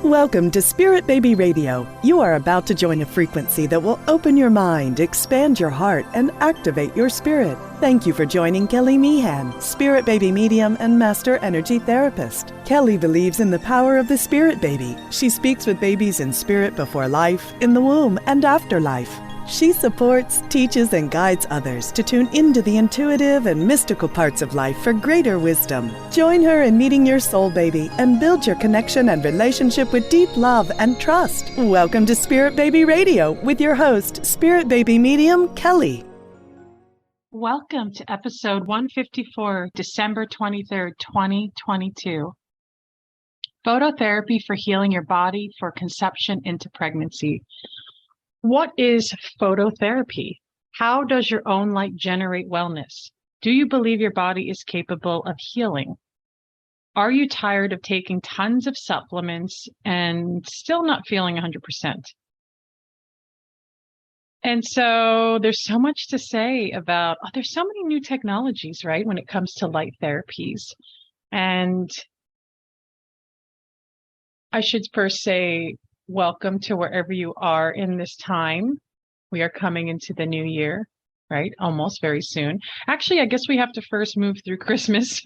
Welcome to Spirit Baby Radio. You are about to join a frequency that will open your mind, expand your heart, and activate your spirit. Thank you for joining Kelly Meehan, Spirit Baby Medium and Master Energy Therapist. Kelly believes in the power of the Spirit Baby. She speaks with babies in spirit before life, in the womb, and after life. She supports, teaches, and guides others to tune into the intuitive and mystical parts of life for greater wisdom. Join her in meeting your soul baby and build your connection and relationship with deep love and trust. Welcome to Spirit Baby Radio with your host, Spirit Baby Medium, Kelly. Welcome to episode 154, December 23rd, 2022. Phototherapy for healing your body for conception into pregnancy. What is phototherapy? How does your own light generate wellness? Do you believe your body is capable of healing? Are you tired of taking tons of supplements and still not feeling 100%? And so there's so much to say about, there's so many new technologies, right, when it comes to light therapies. And I should first say, welcome to wherever you are in this time. We are coming into the new year, right? Almost very soon. Actually, I guess we have to first move through Christmas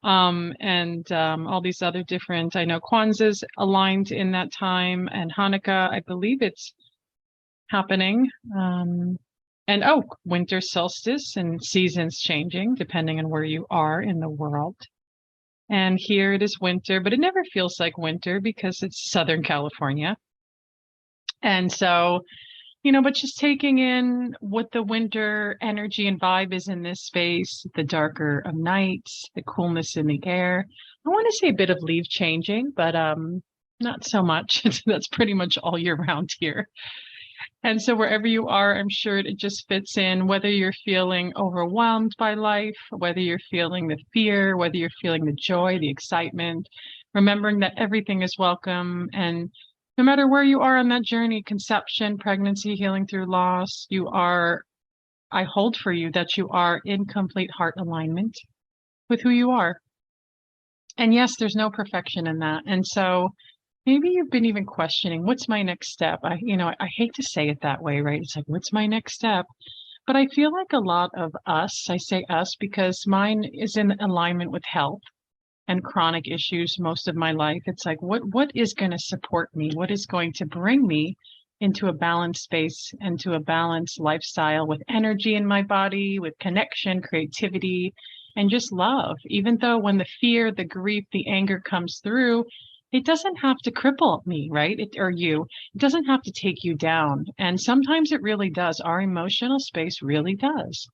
and all these other different, I know Kwanzaa's aligned in that time, and Hanukkah, I believe it's happening. Winter solstice and seasons changing depending on where you are in the world. And here it is winter, but it never feels like winter because it's Southern California. And so, but just taking in what the winter energy and vibe is in this space, the darker of nights, the coolness in the air. I want to say a bit of leaf changing, but not so much. That's pretty much all year round here. And so wherever you are, I'm sure it just fits in, whether you're feeling overwhelmed by life, whether you're feeling the fear, whether you're feeling the joy, the excitement, remembering that everything is welcome. And no matter where you are on that journey, conception, pregnancy, healing through loss, I hold for you that you are in complete heart alignment with who you are. And yes, there's no perfection in that. And so maybe you've been even questioning, what's my next step? I hate to say it that way, right? It's like, what's my next step? But I feel like a lot of us, I say us because mine is in alignment with health and chronic issues most of my life. It's like, what is going to support me? What is going to bring me into a balanced space, into a balanced lifestyle with energy in my body, with connection, creativity, and just love? Even though when the fear, the grief, the anger comes through, it doesn't have to cripple me, right? It doesn't have to take you down. And sometimes it really does. Our emotional space really does.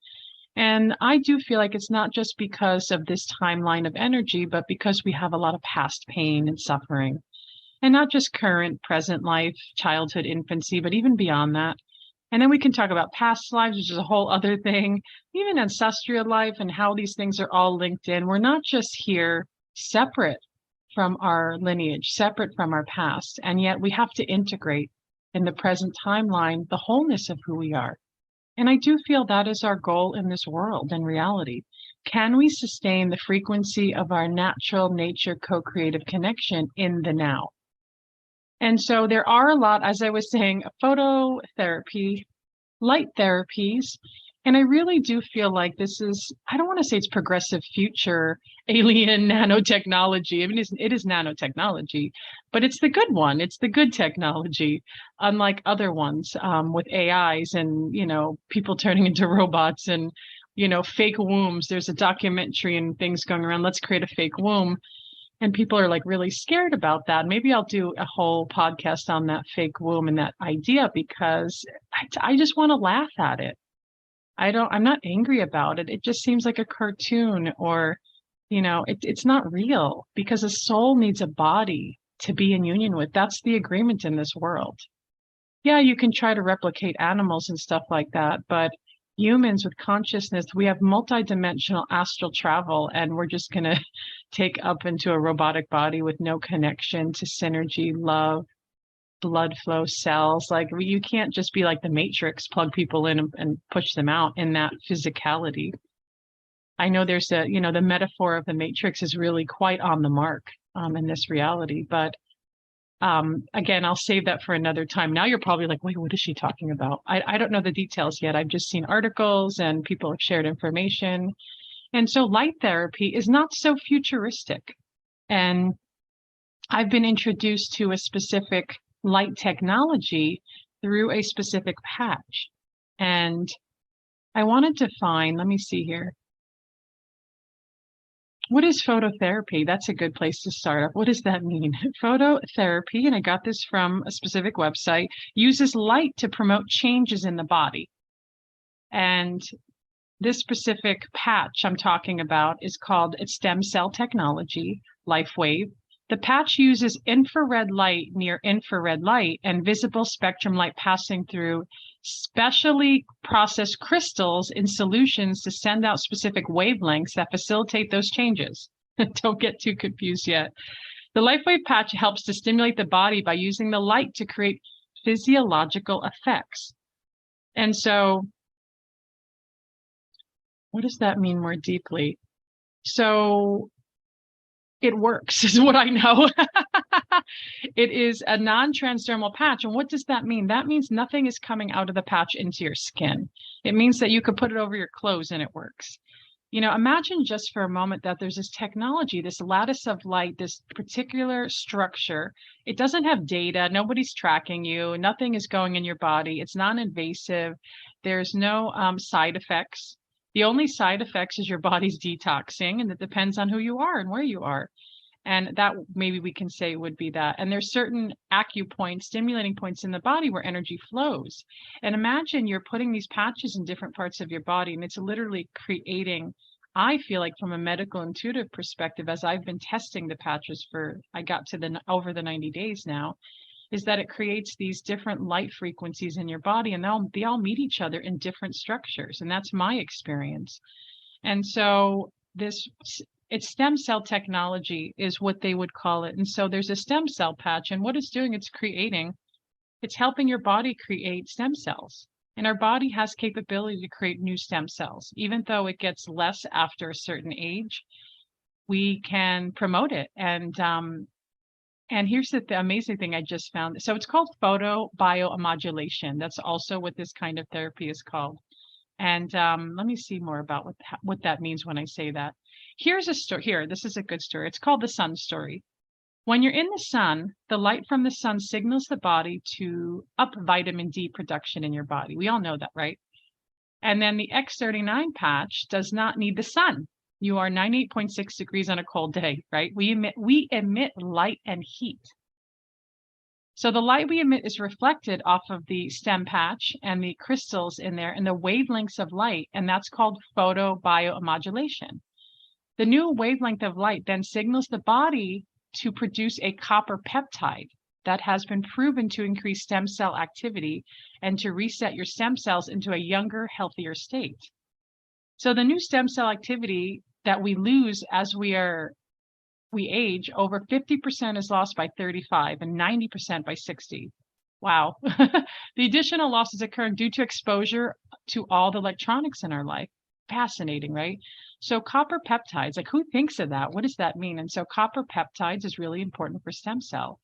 And I do feel like it's not just because of this timeline of energy, but because we have a lot of past pain and suffering. And not just current, present life, childhood, infancy, but even beyond that. And then we can talk about past lives, which is a whole other thing, even ancestral life and how these things are all linked in. We're not just here separate from our lineage, separate from our past. And yet we have to integrate in the present timeline the wholeness of who we are. And I do feel that is our goal in this world and reality. Can we sustain the frequency of our natural nature co-creative connection in the now? And so there are a lot, as I was saying, phototherapy, light therapies. And I really do feel like this is, I don't want to say it's progressive future alien nanotechnology. I mean, it is nanotechnology, but it's the good one. It's the good technology, unlike other ones with AIs and, people turning into robots and, fake wombs. There's a documentary and things going around, let's create a fake womb. And people are like really scared about that. Maybe I'll do a whole podcast on that fake womb and that idea because I just want to laugh at it. I'm not angry about it. It just seems like a cartoon or, it's not real because a soul needs a body to be in union with. That's the agreement in this world. Yeah, you can try to replicate animals and stuff like that, but humans with consciousness, we have multidimensional astral travel, and we're just going to take up into a robotic body with no connection to synergy, love, blood flow, cells. Like you can't just be like the Matrix, plug people in and push them out in that physicality. I know there's the metaphor of the Matrix is really quite on the mark in this reality, but Again, I'll save that for another time. Now you're probably like, wait, what is she talking about? I don't know the details yet. I've just seen articles and people have shared information. And so light therapy is not so futuristic. And I've been introduced to a specific light technology through a specific patch. And I wanted to find, let me see here. What is phototherapy? That's a good place to start up. What does that mean? Phototherapy, and I got this from a specific website, uses light to promote changes in the body. And this specific patch I'm talking about is called stem cell technology, LifeWave. The patch uses infrared light, near infrared light, and visible spectrum light passing through specially processed crystals in solutions to send out specific wavelengths that facilitate those changes. Don't get too confused yet. The LifeWave patch helps to stimulate the body by using the light to create physiological effects. And so, what does that mean more deeply? So, it works, is what I know. It is a non-transdermal patch. And what does that mean? That means nothing is coming out of the patch into your skin. It means that you could put it over your clothes and it works. You know, imagine just for a moment that there's this technology, this lattice of light, this particular structure. It doesn't have data. Nobody's tracking you. Nothing is going in your body. It's non-invasive. There's no side effects. The only side effects is your body's detoxing, and it depends on who you are and where you are. And that maybe we can say would be that. And there's certain acupoints, stimulating points in the body where energy flows. And imagine you're putting these patches in different parts of your body, and it's literally creating, I feel like from a medical intuitive perspective, as I've been testing the patches I got to over the 90 days now, is that it creates these different light frequencies in your body, and they all meet each other in different structures. And that's my experience. And so it's stem cell technology is what they would call it. And so there's a stem cell patch, and what it's doing, it's helping your body create stem cells. And our body has capability to create new stem cells. Even though it gets less after a certain age, we can promote it. And here's the amazing thing I just found. So it's called photobiomodulation. That's also what this kind of therapy is called. And let me see more about what that means when I say that. Here's a story. Here, this is a good story. It's called the sun story. When you're in the sun, the light from the sun signals the body to up vitamin D production in your body. We all know that, right? And then the X39 patch does not need the sun. You are 98.6 degrees on a cold day, right? We emit light and heat. So the light we emit is reflected off of the stem patch and the crystals in there and the wavelengths of light, and that's called photobiomodulation. The new wavelength of light then signals the body to produce a copper peptide that has been proven to increase stem cell activity and to reset your stem cells into a younger, healthier state. So the new stem cell activity that we lose as we age, over 50% is lost by 35 and 90% by 60. Wow. The additional losses occur due to exposure to all the electronics in our life. Fascinating, right? So copper peptides, like who thinks of that? What does that mean? And so copper peptides is really important for stem cell.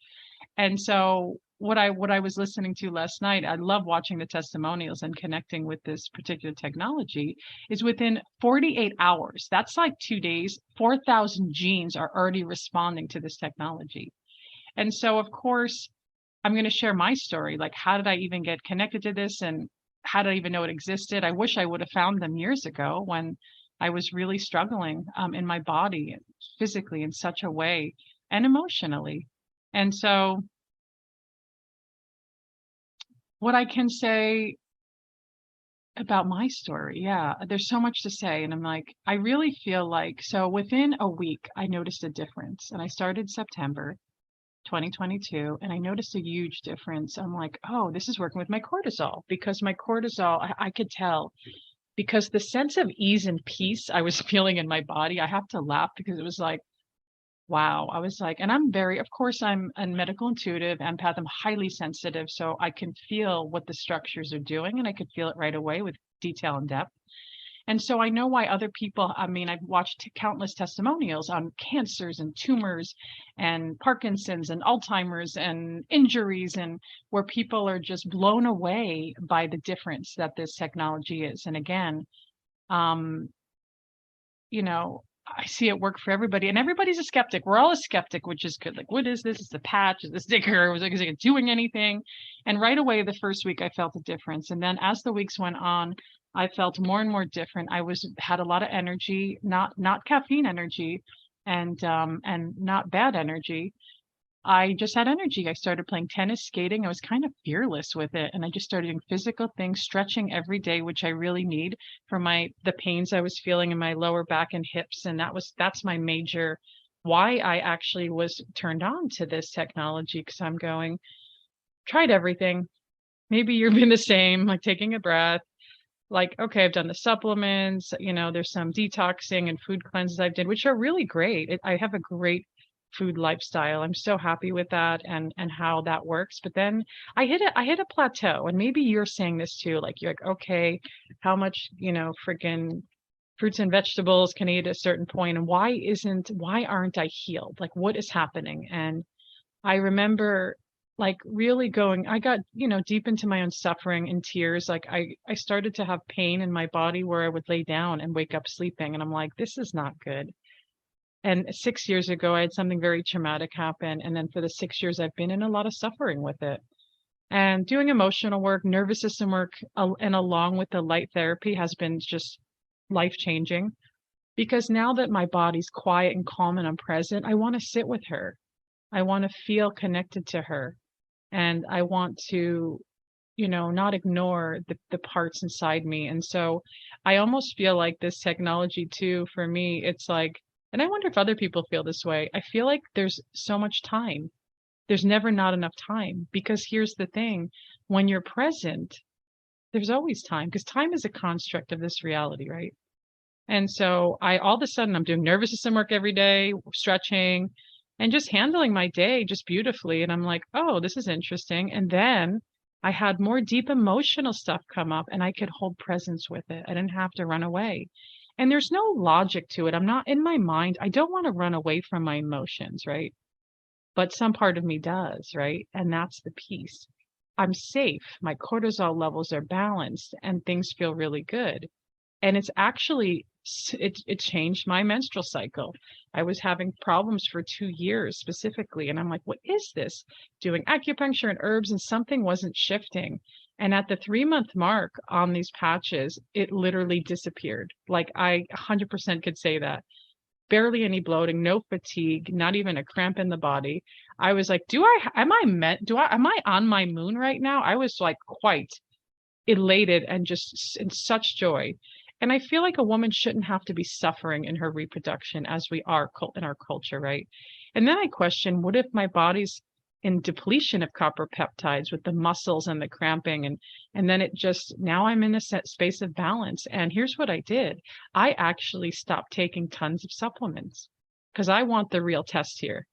And so what I was listening to last night, I love watching the testimonials and connecting with this particular technology, is within 48 hours, that's like 2 days, 4,000 genes are already responding to this technology. And so, of course, I'm going to share my story. Like, how did I even get connected to this? And how did I even know it existed? I wish I would have found them years ago when I was really struggling in my body, physically in such a way, and emotionally. And so what I can say about my story, yeah, there's so much to say. And I'm like, I really feel like, so within a week, I noticed a difference. And I started September 2022, and I noticed a huge difference. I'm like, oh, this is working with my cortisol, because my cortisol, I could tell, because the sense of ease and peace I was feeling in my body, I have to laugh because it was like, wow. I was like, and of course, I'm a medical intuitive empath. I'm highly sensitive. So I can feel what the structures are doing, and I could feel it right away with detail and depth. And so I know why other people, I mean, I've watched countless testimonials on cancers and tumors and Parkinson's and Alzheimer's and injuries, and where people are just blown away by the difference that this technology is. And again, um, you know, I see it work for everybody, and everybody's a skeptic. We're all a skeptic, which is good. Like, what is this? Is the patch? Is the sticker? Is it doing anything? And right away, the first week, I felt a difference. And then as the weeks went on, I felt more and more different. Had a lot of energy, not caffeine energy, and not bad energy. I just had energy. I started playing tennis, skating. I was kind of fearless with it. And I just started doing physical things, stretching every day, which I really need for the pains I was feeling in my lower back and hips. And that's my major why I actually was turned on to this technology, because I'm tried everything. Maybe you've been the same, like taking a breath. Like, okay, I've done the supplements, there's some detoxing and food cleanses I've did, which are really great. I have a great food lifestyle. I'm so happy with that and how that works. But then I hit a plateau, and maybe you're saying this too. Like, you're like, okay, how much, freaking fruits and vegetables can I eat at a certain point, and why aren't I healed? Like, what is happening? And I remember like really I got, deep into my own suffering and tears. Like I started to have pain in my body where I would lay down and wake up sleeping. And I'm like, this is not good. And 6 years ago, I had something very traumatic happen. And then for the 6 years, I've been in a lot of suffering with it. And doing emotional work, nervous system work, and along with the light therapy has been just life changing. Because now that my body's quiet and calm and I'm present, I want to sit with her. I want to feel connected to her. And I want to, not ignore the parts inside me. And so I almost feel like this technology too, for me, it's like, and I wonder if other people feel this way. I feel like there's so much time. There's never not enough time, because here's the thing. When you're present, there's always time, because time is a construct of this reality, right? And so all of a sudden I'm doing nervous system work every day, stretching, and just handling my day just beautifully. And I'm like, oh, this is interesting. And then I had more deep emotional stuff come up, and I could hold presence with it. I didn't have to run away. And there's no logic to it. I'm not in my mind. I don't want to run away from my emotions, right? But some part of me does, right? And that's the piece. I'm safe. My cortisol levels are balanced and things feel really good. And it's actually, it changed my menstrual cycle. I was having problems for 2 years specifically. And I'm like, what is this? Doing acupuncture and herbs, and something wasn't shifting. And at the 3-month mark on these patches, it literally disappeared. Like, I 100% could say that. Barely any bloating, no fatigue, not even a cramp in the body. I was like, am I on my moon right now? I was like quite elated and just in such joy. And I feel like a woman shouldn't have to be suffering in her reproduction as we are in our culture, right? And then I question, what if my body's in depletion of copper peptides with the muscles and the cramping, and then now I'm in a set space of balance. And here's what I did. I actually stopped taking tons of supplements, because I want the real test here.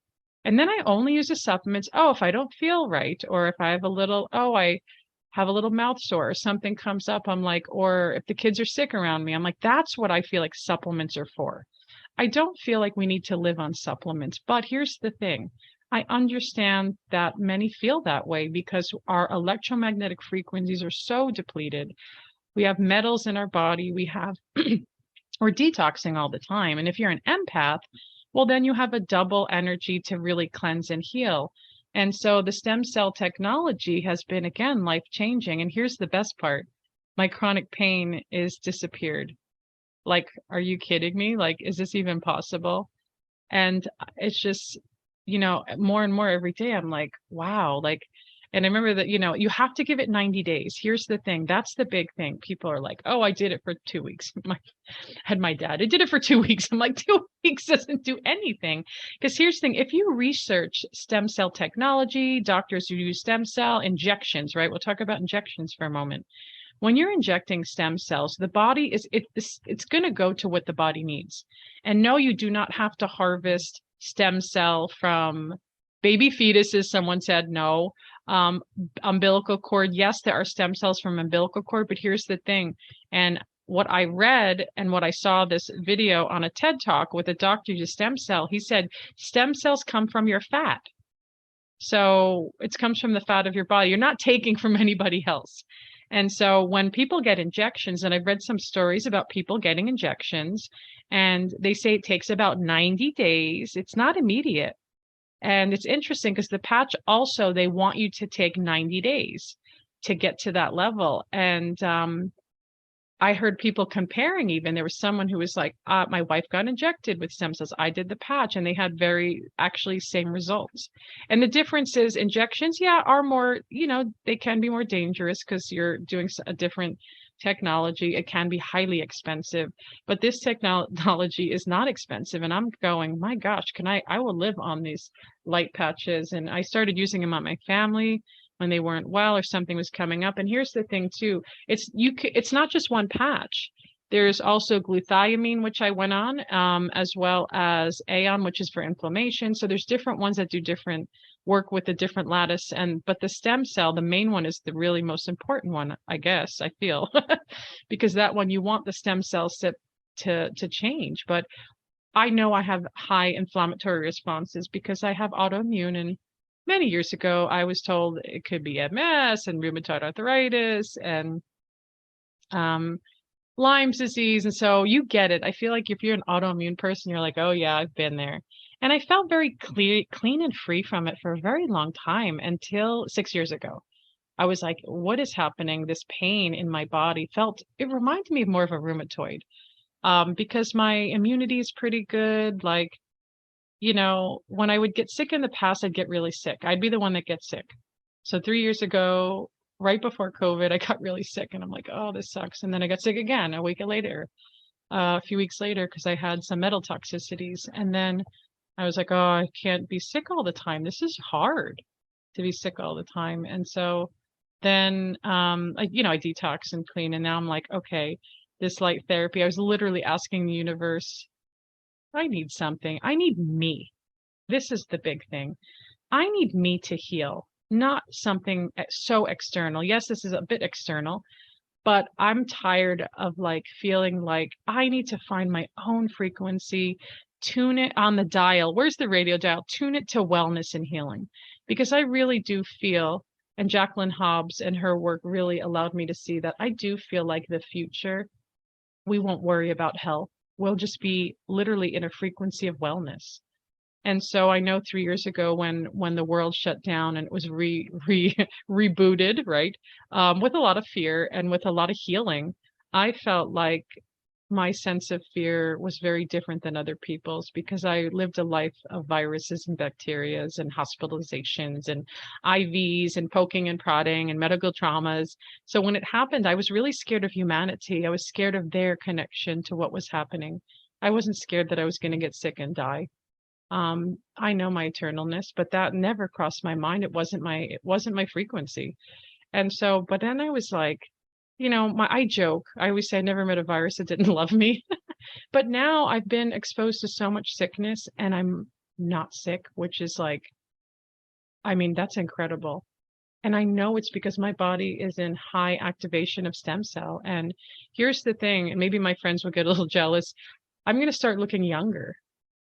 And then I only use the supplements. Oh, if I don't feel right, or if I have I have a little mouth sore or something comes up, I'm like, or if the kids are sick around me, I'm like, that's what I feel like supplements are for. I don't feel like we need to live on supplements. But here's the thing. I understand that many feel that way because our electromagnetic frequencies are so depleted. We have metals in our body. We're detoxing all the time. And if you're an empath, well, then you have a double energy to really cleanse and heal. And so the stem cell technology has been, again, life-changing. And here's the best part. My chronic pain is disappeared. Like, are you kidding me? Like, is this even possible? And it's just, more and more every day, I'm like, wow. Like, and I remember that, you have to give it 90 days. Here's the thing. That's the big thing. People are like, oh, I did it for 2 weeks. My dad, I did it for 2 weeks. I'm like, 2 weeks doesn't do anything. Because here's the thing. If you research stem cell technology, doctors who use stem cell injections, right? We'll talk about injections for a moment. When you're injecting stem cells, the body it's going to go to what the body needs. And no, you do not have to harvest stem cell from baby fetuses. Someone said no. Umbilical cord. Yes, there are stem cells from umbilical cord, but here's the thing. And what I read and what I saw this video on a TED Talk with a doctor who's a stem cell, he said stem cells come from your fat. So it comes from the fat of your body. You're not taking from anybody else. And so when people get injections, and I've read some stories about people getting injections, and they say it takes about 90 days. It's not immediate. And it's interesting because the patch also, they want you to take 90 days to get to that level. And I heard people comparing, even there was someone who was like, my wife got injected with stem cells. I did the patch, and they had very actually same results. And the difference is injections, yeah, are more, they can be more dangerous because you're doing a different technology. It can be highly expensive, but this technology is not expensive. And I'm going, my gosh, I will live on these light patches. And I started using them on my family when they weren't well or something was coming up. And here's the thing too, it's not just one patch. There's also glutathione, which I went on, as well as Aeon, which is for inflammation. So there's different ones that do different work with the different lattice. But the stem cell, the main one, is the really most important one, I guess, I feel, because that one, you want the stem cells to change. But I know I have high inflammatory responses because I have autoimmune, and many years ago, I was told it could be MS and rheumatoid arthritis and Lyme's disease. And so you get it. I feel like if you're an autoimmune person, you're like, oh yeah, I've been there. And I felt very clean and free from it for a very long time until 6 years ago. I was like, what is happening? This pain in my body it reminded me of more of a rheumatoid, because my immunity is pretty good. Like, when I would get sick in the past, I'd get really sick. I'd be the one that gets sick. So 3 years ago, right before COVID, I got really sick, and I'm like, oh, this sucks. And then I got sick again a few weeks later, because I had some metal toxicities. And then I was like, oh, I can't be sick all the time. This is hard to be sick all the time. And so then, I detox and clean. And now I'm like, okay, this light therapy, I was literally asking the universe, I need something. I need me. This is the big thing. I need me to heal, not something so external. Yes, this is a bit external, but I'm tired of feeling like I need to find my own frequency, tune it on the dial. Where's the radio dial? Tune it to wellness and healing, because I really do feel, and Jacqueline Hobbs and her work really allowed me to see that I do feel like the future, we won't worry about health. We'll just be literally in a frequency of wellness. And so I know 3 years ago when the world shut down and it was rebooted, right? With a lot of fear and with a lot of healing, I felt like my sense of fear was very different than other people's, because I lived a life of viruses and bacterias and hospitalizations and IVs and poking and prodding and medical traumas. So when it happened, I was really scared of humanity. I was scared of their connection to what was happening. I wasn't scared that I was going to get sick and die. I know my eternalness, but that never crossed my mind. It wasn't my frequency. And so, but then I was like, I joke. I always say I never met a virus that didn't love me. But now I've been exposed to so much sickness and I'm not sick, which is that's incredible. And I know it's because my body is in high activation of stem cell. And here's the thing, and maybe my friends will get a little jealous. I'm going to start looking younger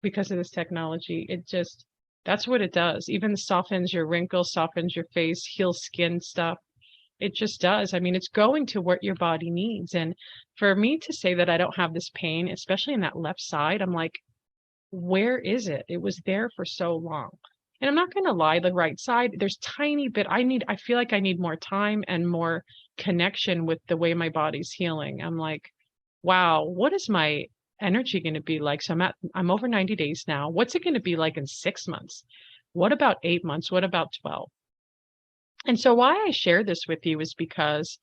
because of this technology. That's what it does. Even softens your wrinkles, softens your face, heals skin stuff. It just does. It's going to what your body needs. And for me to say that I don't have this pain, especially in that left side, I'm like, where is it? It was there for so long. And I'm not going to lie, the right side, there's tiny bit. I feel like I need more time and more connection with the way my body's healing. I'm like, wow, what is my energy going to be like? So I'm over 90 days now. What's it going to be like in 6 months? What about 8 months? What about 12? And so why I share this with you is because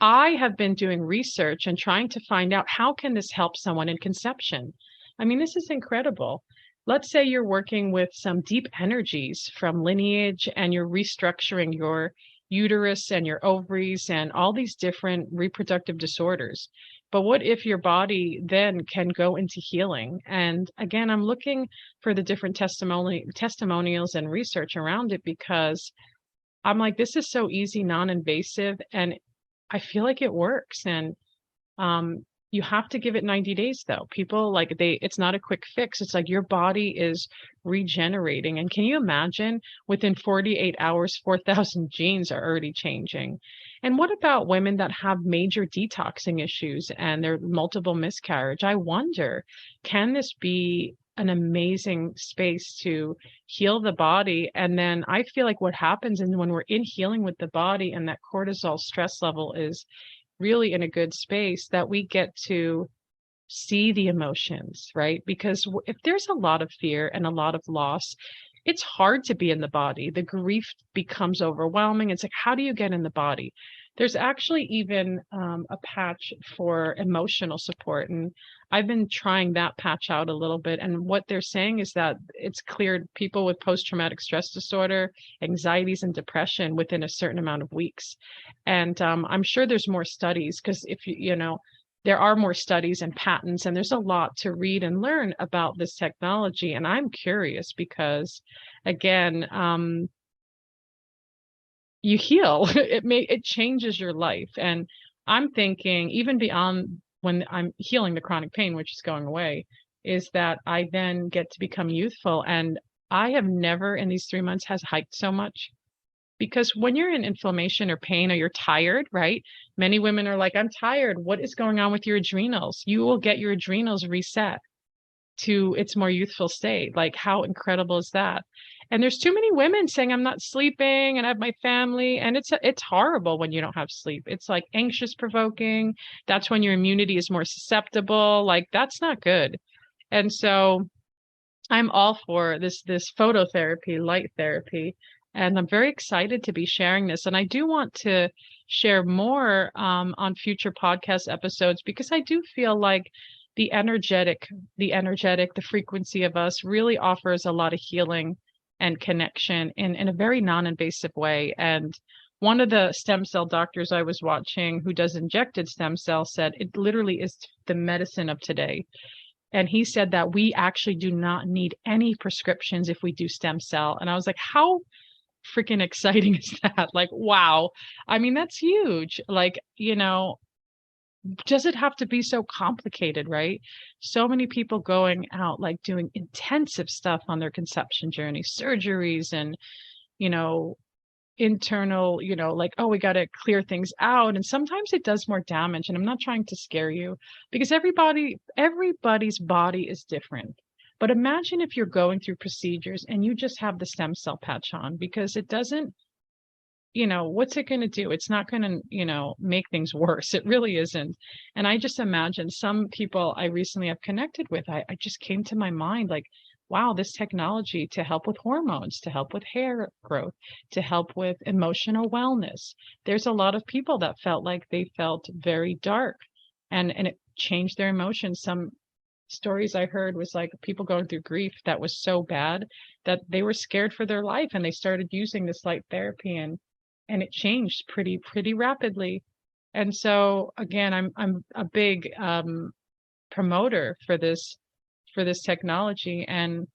I have been doing research and trying to find out how can this help someone in conception. This is incredible. Let's say you're working with some deep energies from lineage and you're restructuring your uterus and your ovaries and all these different reproductive disorders. But what if your body then can go into healing? And again, I'm looking for the different testimonials and research around it, because I'm like, this is so easy, non-invasive, and I feel like it works. And You have to give it 90 days though. People like it's not a quick fix. It's like your body is regenerating. And can you imagine within 48 hours, 4,000 genes are already changing? And what about women that have major detoxing issues and there are multiple miscarriage? I wonder, can this be an amazing space to heal the body? And then I feel like what happens is when we're in healing with the body and that cortisol stress level is really in a good space, that we get to see the emotions, right? Because if there's a lot of fear and a lot of loss, it's hard to be in the body. The grief becomes overwhelming. It's like, how do you get in the body? There's actually even a patch for emotional support. And I've been trying that patch out a little bit. And what they're saying is that it's cleared people with post-traumatic stress disorder, anxieties, and depression within a certain amount of weeks. And I'm sure there's more studies because if you know, there are more studies and patents, and there's a lot to read and learn about this technology. And I'm curious because, again, you heal. It changes your life. And I'm thinking even beyond when I'm healing the chronic pain, which is going away, is that I then get to become youthful. And I have never in these 3 months has hiked so much. Because when you're in inflammation or pain or you're tired, right? Many women are like, I'm tired. What is going on with your adrenals? You will get your adrenals reset to its more youthful state. Like, how incredible is that? And there's too many women saying, I'm not sleeping and I have my family. And it's horrible when you don't have sleep. It's like anxious provoking. That's when your immunity is more susceptible. Like, that's not good. And so I'm all for this phototherapy, light therapy, and I'm very excited to be sharing this. And I do want to share more on future podcast episodes because I do feel like the frequency of us really offers a lot of healing and connection in a very non-invasive way. And one of the stem cell doctors I was watching who does injected stem cells said it literally is the medicine of today. And he said that we actually do not need any prescriptions if we do stem cell. And I was like, how freaking exciting is that? Like, wow. I mean, that's huge. Like, you know, does it have to be so complicated, right? So many people going out, like doing intensive stuff on their conception journey, surgeries and, you know, internal, you know, like, oh, we got to clear things out. And sometimes it does more damage. And I'm not trying to scare you because everybody's body is different. But imagine if you're going through procedures and you just have the stem cell patch on because it doesn't, you know, what's it going to do? It's not going to, you know, make things worse. It really isn't. And I just imagine some people I recently have connected with, I just came to my mind like, wow, this technology to help with hormones, to help with hair growth, to help with emotional wellness. There's a lot of people that felt like they felt very dark and it changed their emotions. Some stories I heard was like people going through grief that was so bad that they were scared for their life and they started using this light therapy and it changed pretty rapidly. And so again, I'm a big promoter for this technology. And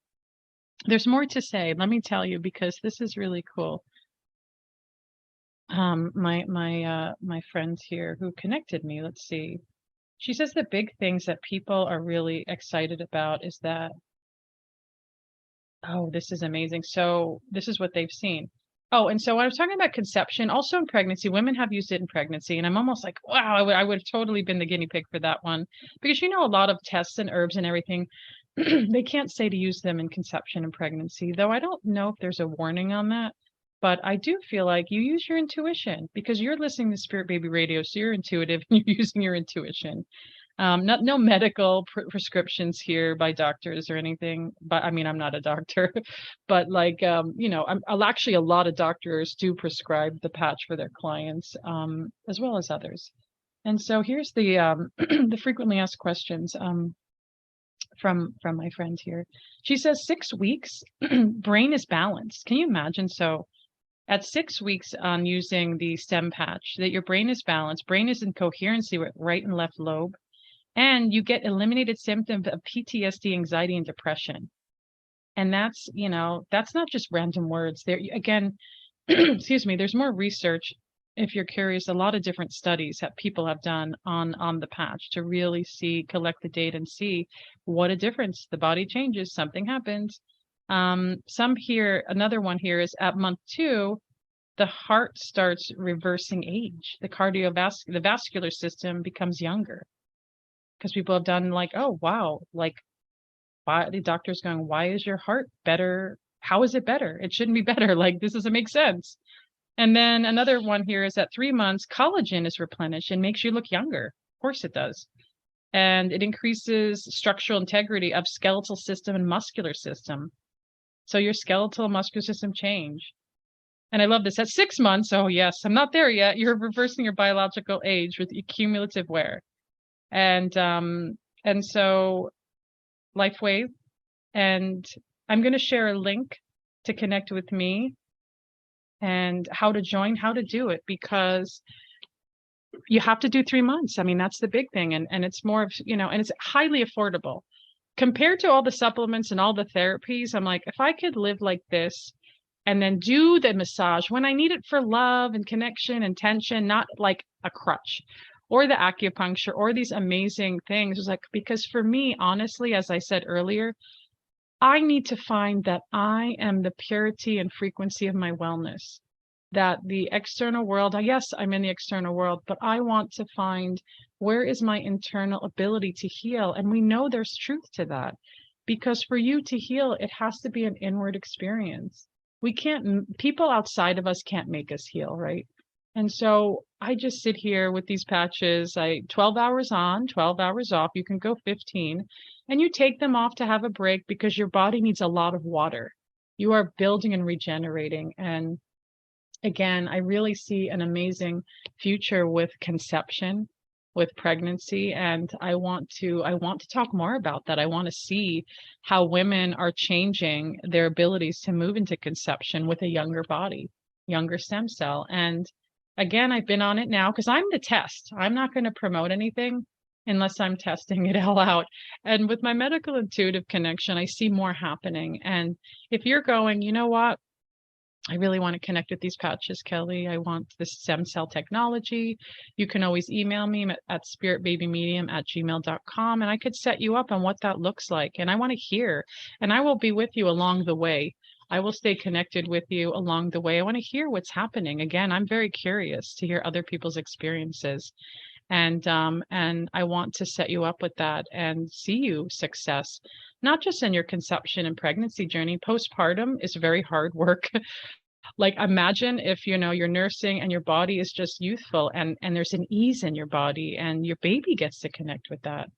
there's more to say. Let me tell you, because this is really cool. My friend here who connected me, let's see. She says the big things that people are really excited about is that, oh, this is amazing. So this is what they've seen. Oh, and so when I was talking about conception, also in pregnancy, women have used it in pregnancy. And I'm almost like, wow, I would have totally been the guinea pig for that one. Because, you know, a lot of tests and herbs and everything, they can't say to use them in conception and pregnancy, though I don't know if there's a warning on that. But I do feel like you use your intuition because you're listening to Spirit Baby Radio, so you're intuitive and you're using your intuition. No medical prescriptions here by doctors or anything, but I mean, I'm not a doctor, but like, you know, actually a lot of doctors do prescribe the patch for their clients, as well as others. And so here's the, the frequently asked questions, from my friend here. She says 6 weeks, brain is balanced. Can you imagine? So at 6 weeks on using the stem patch, that your brain is balanced, brain is in coherency with right and left lobe, and you get eliminated symptoms of PTSD, anxiety, and depression. And that's, you know, that's not just random words. There, again, excuse me, there's more research if you're curious, a lot of different studies that people have done on the patch to really collect the data and see what a difference the body changes, something happens. Another one here is at month 2, the heart starts reversing age. The vascular system becomes younger because people have done like, oh wow, like why the doctor's going, why is your heart better? How is it better? It shouldn't be better. Like this doesn't make sense. And then another one here is at 3 months, collagen is replenished and makes you look younger. Of course it does. And it increases structural integrity of skeletal system and muscular system. So your skeletal and muscular system change. And I love this. At 6 months, oh yes, I'm not there yet. You're reversing your biological age with cumulative wear. And so LifeWave. And I'm going to share a link to connect with me and how to join, how to do it, because you have to do 3 months. I mean, that's the big thing. And it's more of, and it's highly affordable compared to all the supplements and all the therapies. I'm like, if I could live like this and then do the massage when I need it for love and connection and tension, not like a crutch, or the acupuncture or these amazing things. It's like, because for me, honestly, as I said earlier, I need to find that I am the purity and frequency of my wellness, that the external world, yes, I'm in the external world, but I want to find where is my internal ability to heal. And we know there's truth to that, because for you to heal, it has to be an inward experience. People outside of us can't make us heal, right? And so I just sit here with these patches. 12 hours on, 12 hours off. You can go 15, and you take them off to have a break because your body needs a lot of water. You are building and regenerating. And again, I really see an amazing future with conception, with pregnancy. And I want to talk more about that. I want to see how women are changing their abilities to move into conception with a younger body, younger stem cell. And again, I've been on it now because I'm the test. I'm not going to promote anything unless I'm testing it all out. And with my medical intuitive connection, I see more happening. And if you're going, you know what? I really want to connect with these patches, Kelly. I want this stem cell technology. You can always email me at spiritbabymedium@gmail.com, and I could set you up on what that looks like. And I want to hear, and I will be with you along the way. I will stay connected with you along the way. I want to hear what's happening. Again, I'm very curious to hear other people's experiences. And I want to set you up with that and see you success, not just in your conception and pregnancy journey. Postpartum is very hard work. Like imagine if, you're nursing and your body is just youthful and there's an ease in your body and your baby gets to connect with that.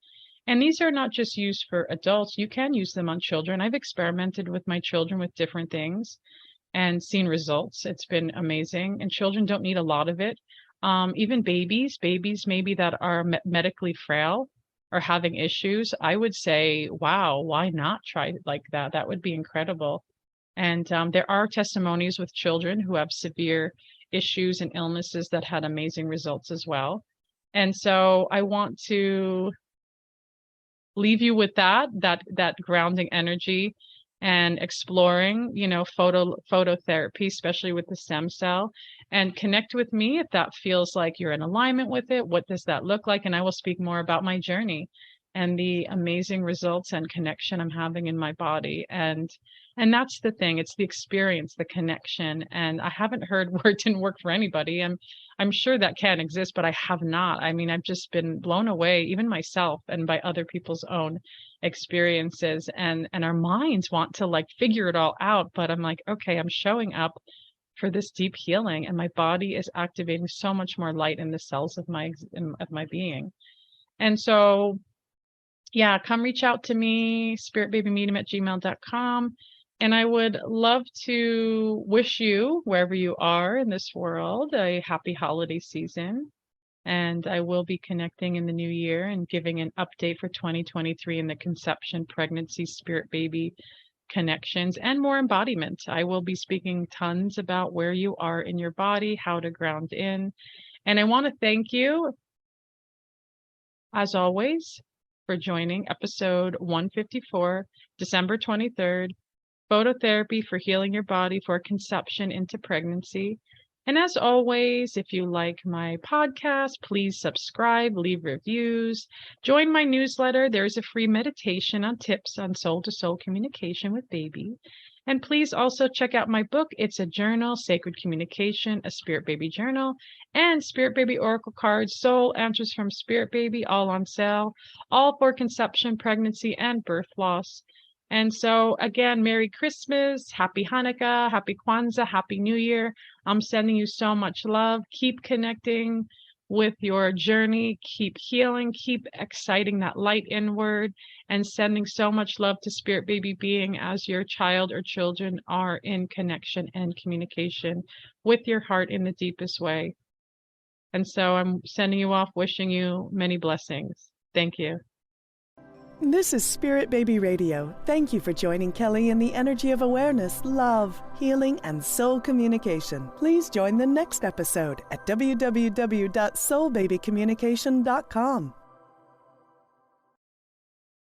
And these are not just used for adults. You can use them on children. I've experimented with my children with different things and seen results. It's been amazing. And children don't need a lot of it. Even babies maybe that are medically frail or having issues, I would say, wow, why not try it like that? That would be incredible. And there are testimonies with children who have severe issues and illnesses that had amazing results as well. And so I want to leave you with that grounding energy and exploring, phototherapy, especially with the stem cell, and connect with me if that feels like you're in alignment with it. What does that look like? And I will speak more about my journey and the amazing results and connection I'm having in my body. And that's the thing. It's the experience, the connection. And I haven't heard where it didn't work for anybody. I'm sure that can exist, but I have not. I mean, I've just been blown away, even myself and by other people's own experiences. And our minds want to like figure it all out. But I'm like, okay, I'm showing up for this deep healing, and my body is activating so much more light in the cells of my being. And so, yeah, come reach out to me, spiritbabymedium@gmail.com. And I would love to wish you, wherever you are in this world, a happy holiday season. And I will be connecting in the new year and giving an update for 2023 in the conception, pregnancy, spirit baby connections, and more embodiment. I will be speaking tons about where you are in your body, how to ground in. And I want to thank you, as always, for joining episode 154, December 23rd, Phototherapy for Healing Your Body for Conception into Pregnancy. And as always, if you like my podcast, please subscribe, leave reviews, join my newsletter. There's a free meditation on tips on soul-to-soul communication with baby. And please also check out my book. It's a journal, Sacred Communication, a Spirit Baby journal, and Spirit Baby Oracle cards, Soul Answers from Spirit Baby, all on sale, all for conception, pregnancy, and birth loss. And so, again, Merry Christmas, Happy Hanukkah, Happy Kwanzaa, Happy New Year. I'm sending you so much love. Keep connecting with your journey. Keep healing. Keep exciting that light inward and sending so much love to Spirit Baby Being as your child or children are in connection and communication with your heart in the deepest way. And so I'm sending you off, wishing you many blessings. Thank you. This is Spirit Baby Radio. Thank you for joining Kelly in the energy of awareness, love, healing, and soul communication. Please join the next episode at www.soulbabycommunication.com.